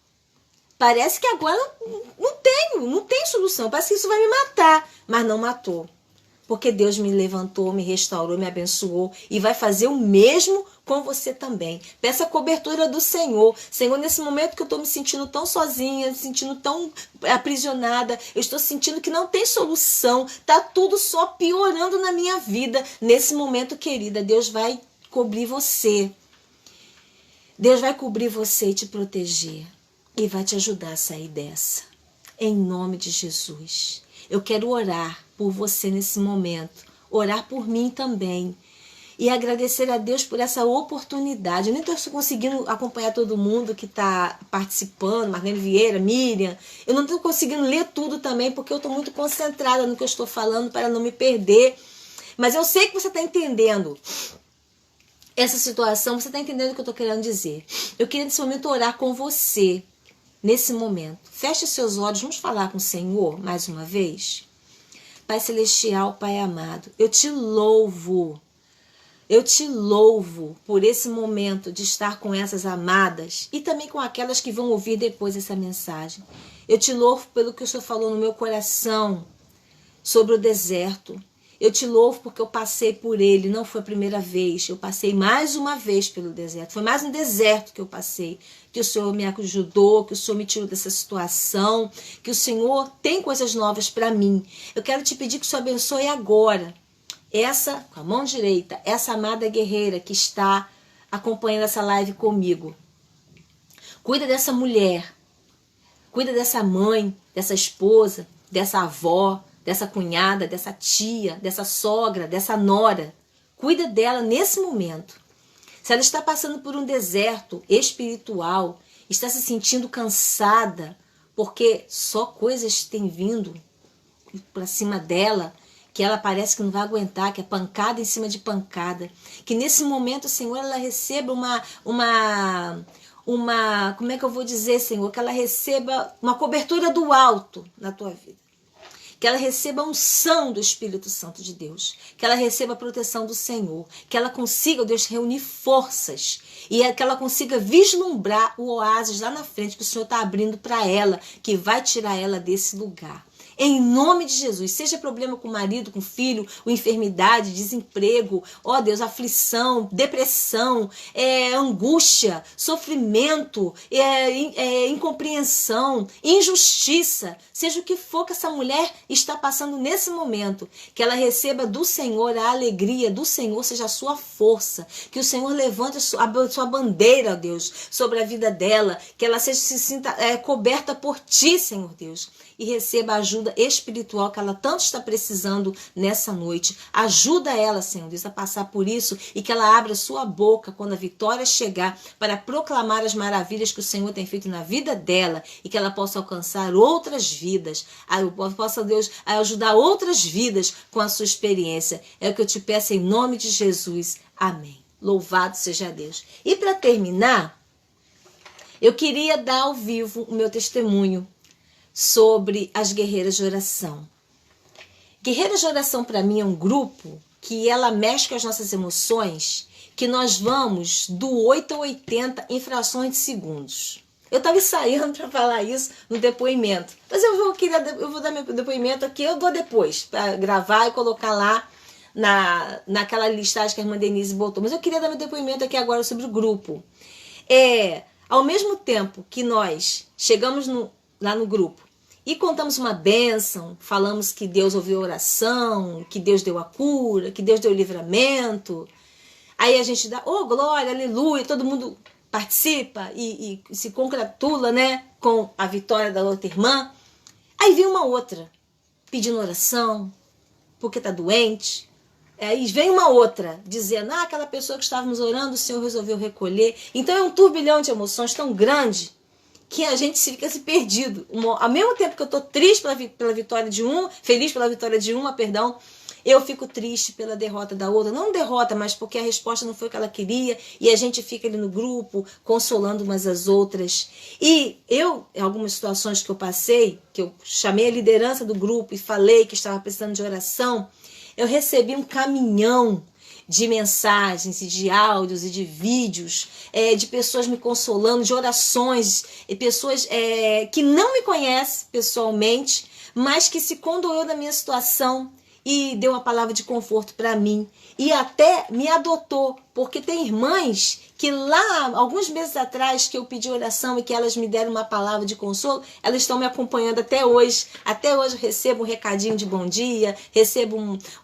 Parece que agora não tem solução. Parece que isso vai me matar. Mas não matou. Porque Deus me levantou, me restaurou, me abençoou. E vai fazer o mesmo com você também. Peça a cobertura do Senhor. Senhor, nesse momento que eu estou me sentindo tão sozinha, me sentindo tão aprisionada, eu estou sentindo que não tem solução. Está tudo só piorando na minha vida. Nesse momento, querida, Deus vai cobrir você. Deus vai cobrir você e te proteger. E vai te ajudar a sair dessa. Em nome de Jesus. Eu quero orar por você nesse momento. Orar por mim também. E agradecer a Deus por essa oportunidade. Eu nem estou conseguindo acompanhar todo mundo que está participando. Marlene Vieira, Miriam. Eu não estou conseguindo ler tudo também, porque eu estou muito concentrada no que eu estou falando para não me perder. Mas eu sei que você está entendendo essa situação. Você está entendendo o que eu estou querendo dizer. Eu queria nesse momento orar com você. Nesse momento, feche seus olhos, vamos falar com o Senhor mais uma vez. Pai Celestial, Pai amado, eu te louvo por esse momento de estar com essas amadas e também com aquelas que vão ouvir depois essa mensagem. Eu te louvo pelo que o Senhor falou no meu coração sobre o deserto. Eu te louvo porque eu passei por ele, não foi a primeira vez, eu passei mais uma vez pelo deserto. Foi mais um deserto que eu passei, que o Senhor me ajudou, que o Senhor me tirou dessa situação, que o Senhor tem coisas novas para mim. Eu quero te pedir que o Senhor abençoe agora, essa, com a mão direita, essa amada guerreira que está acompanhando essa live comigo. Cuida dessa mulher, cuida dessa mãe, dessa esposa, dessa avó, dessa cunhada, dessa tia, dessa sogra, dessa nora. Cuida dela nesse momento. Se ela está passando por um deserto espiritual, está se sentindo cansada, porque só coisas têm vindo para cima dela, que ela parece que não vai aguentar, que é pancada em cima de pancada. Que nesse momento, Senhor, ela receba como é que eu vou dizer, Senhor? Que ela receba uma cobertura do alto na tua vida. Que ela receba a unção do Espírito Santo de Deus, que ela receba a proteção do Senhor, que ela consiga, Deus, reunir forças e que ela consiga vislumbrar o oásis lá na frente que o Senhor está abrindo para ela, que vai tirar ela desse lugar. Em nome de Jesus, seja problema com o marido, com o filho, enfermidade, desemprego, ó Deus, aflição, depressão, angústia, sofrimento, incompreensão, injustiça, seja o que for que essa mulher está passando nesse momento, que ela receba do Senhor a alegria do Senhor, seja a sua força, que o Senhor levante a sua bandeira, ó Deus, sobre a vida dela, que ela se sinta coberta por ti, Senhor Deus, e receba a ajuda espiritual que ela tanto está precisando nessa noite. Ajuda ela, Senhor Deus, a passar por isso e que ela abra sua boca quando a vitória chegar para proclamar as maravilhas que o Senhor tem feito na vida dela e que ela possa alcançar outras vidas. Possa, Deus, ajudar outras vidas com a sua experiência. É o que eu te peço em nome de Jesus. Amém. Louvado seja Deus. E para terminar, eu queria dar ao vivo o meu testemunho sobre as guerreiras de oração. Guerreiras de oração para mim é um grupo que ela mexe com as nossas emoções, que nós vamos do 8 a 80 em frações de segundos. Eu estava ensaiando para falar isso no depoimento. Mas eu vou dar meu depoimento aqui, eu dou depois, para gravar e colocar lá naquela listagem que a irmã Denise botou. Mas eu queria dar meu depoimento aqui agora sobre o grupo. Ao mesmo tempo que nós chegamos lá no grupo e contamos uma bênção, falamos que Deus ouviu a oração, que Deus deu a cura, que Deus deu o livramento. Aí a gente dá, oh glória, aleluia, todo mundo participa e se congratula, né, com a vitória da outra irmã. Aí vem uma outra pedindo oração, porque está doente. Aí vem uma outra dizendo, aquela pessoa que estávamos orando, o Senhor resolveu recolher. Então é um turbilhão de emoções tão grande que a gente fica se perdido. Ao mesmo tempo que eu estou triste pela vitória de um, feliz pela vitória de uma, perdão, eu fico triste pela derrota da outra. Não derrota, mas porque a resposta não foi o que ela queria. E a gente fica ali no grupo, consolando umas às outras. E eu, em algumas situações que eu passei, que eu chamei a liderança do grupo e falei que estava precisando de oração, eu recebi um caminhão de mensagens e de áudios e de vídeos, de pessoas me consolando, de orações, e pessoas que não me conhecem pessoalmente, mas que se condoeu da minha situação e deu uma palavra de conforto para mim e até me adotou, porque tem irmãs que lá, alguns meses atrás, que eu pedi oração e que elas me deram uma palavra de consolo, elas estão me acompanhando até hoje. Até hoje eu recebo um recadinho de bom dia, recebo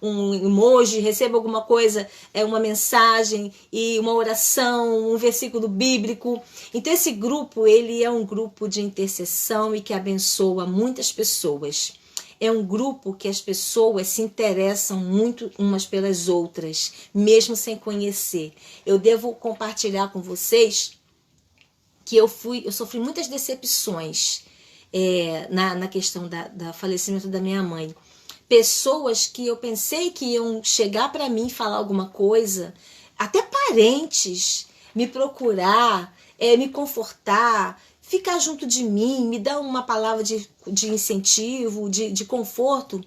um emoji, recebo alguma coisa, uma mensagem e uma oração, um versículo bíblico. Então esse grupo, ele é um grupo de intercessão e que abençoa muitas pessoas. É um grupo que as pessoas se interessam muito umas pelas outras, mesmo sem conhecer. Eu devo compartilhar com vocês que eu sofri muitas decepções na questão do falecimento da minha mãe. Pessoas que eu pensei que iam chegar para mim e falar alguma coisa, até parentes, me procurar, me confortar, ficar junto de mim, me dar uma palavra de incentivo, de conforto.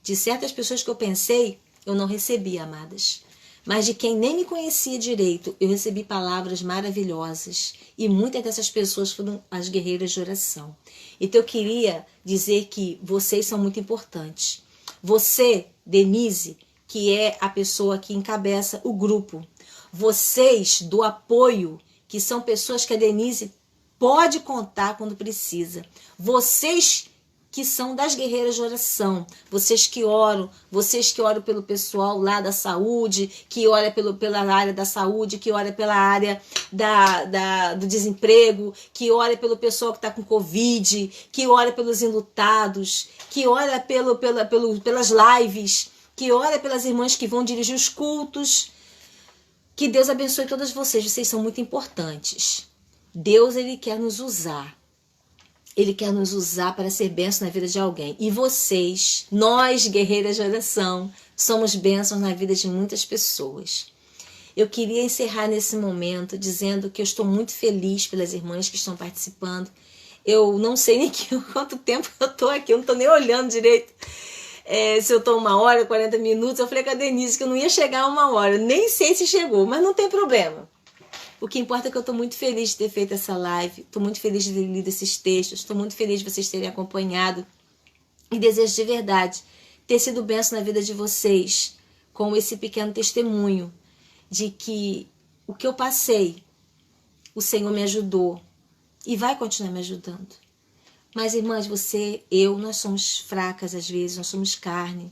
De certas pessoas que eu pensei, eu não recebi, amadas. Mas de quem nem me conhecia direito, eu recebi palavras maravilhosas. E muitas dessas pessoas foram as guerreiras de oração. Então eu queria dizer que vocês são muito importantes. Você, Denise, que é a pessoa que encabeça o grupo. Vocês do apoio, que são pessoas que a Denise pode contar quando precisa. Vocês que são das guerreiras de oração, vocês que oram pelo pessoal lá da saúde, que ora pela área da saúde, que ora pela área do desemprego, que ora pelo pessoal que está com Covid, que ora pelos enlutados, que ora pelas lives, que ora pelas irmãs que vão dirigir os cultos. Que Deus abençoe todas vocês são muito importantes. Deus, ele quer nos usar. Ele quer nos usar para ser bênção na vida de alguém. E vocês, nós, guerreiras de oração, somos bênçãos na vida de muitas pessoas. Eu queria encerrar nesse momento dizendo que eu estou muito feliz pelas irmãs que estão participando. Eu não sei nem quanto tempo eu estou aqui, eu não estou nem olhando direito. Se eu estou 1 hora, 40 minutos, eu falei com a Denise que eu não ia chegar a 1 hora. Nem sei se chegou, mas não tem problema. O que importa é que eu estou muito feliz de ter feito essa live, estou muito feliz de ter lido esses textos, estou muito feliz de vocês terem acompanhado e desejo de verdade ter sido bênção na vida de vocês com esse pequeno testemunho de que o que eu passei, o Senhor me ajudou e vai continuar me ajudando. Mas, irmãs, nós somos fracas às vezes, nós somos carne.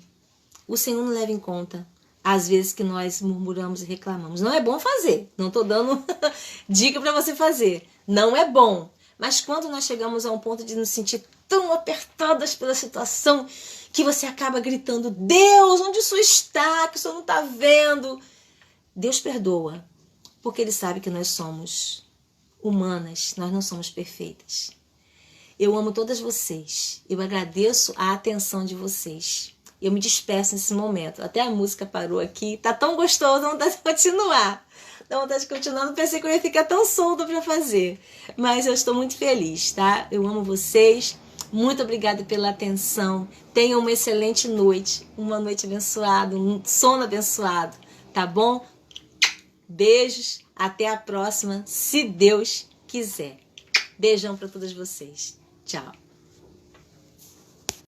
O Senhor não leva em conta às vezes que nós murmuramos e reclamamos. Não é bom fazer. Não estou dando dica para você fazer. Não é bom. Mas quando nós chegamos a um ponto de nos sentir tão apertadas pela situação que você acaba gritando, Deus, onde o Senhor está? Que o Senhor não está vendo? Deus perdoa. Porque Ele sabe que nós somos humanas. Nós não somos perfeitas. Eu amo todas vocês. Eu agradeço a atenção de vocês. Eu me despeço nesse momento. Até a música parou aqui. Tá tão gostoso, dá vontade de continuar. Dá vontade de continuar. Não pensei que eu ia ficar tão solta para fazer. Mas eu estou muito feliz, tá? Eu amo vocês. Muito obrigada pela atenção. Tenham uma excelente noite. Uma noite abençoada. Um sono abençoado. Tá bom? Beijos. Até a próxima, se Deus quiser. Beijão para todas vocês. Tchau.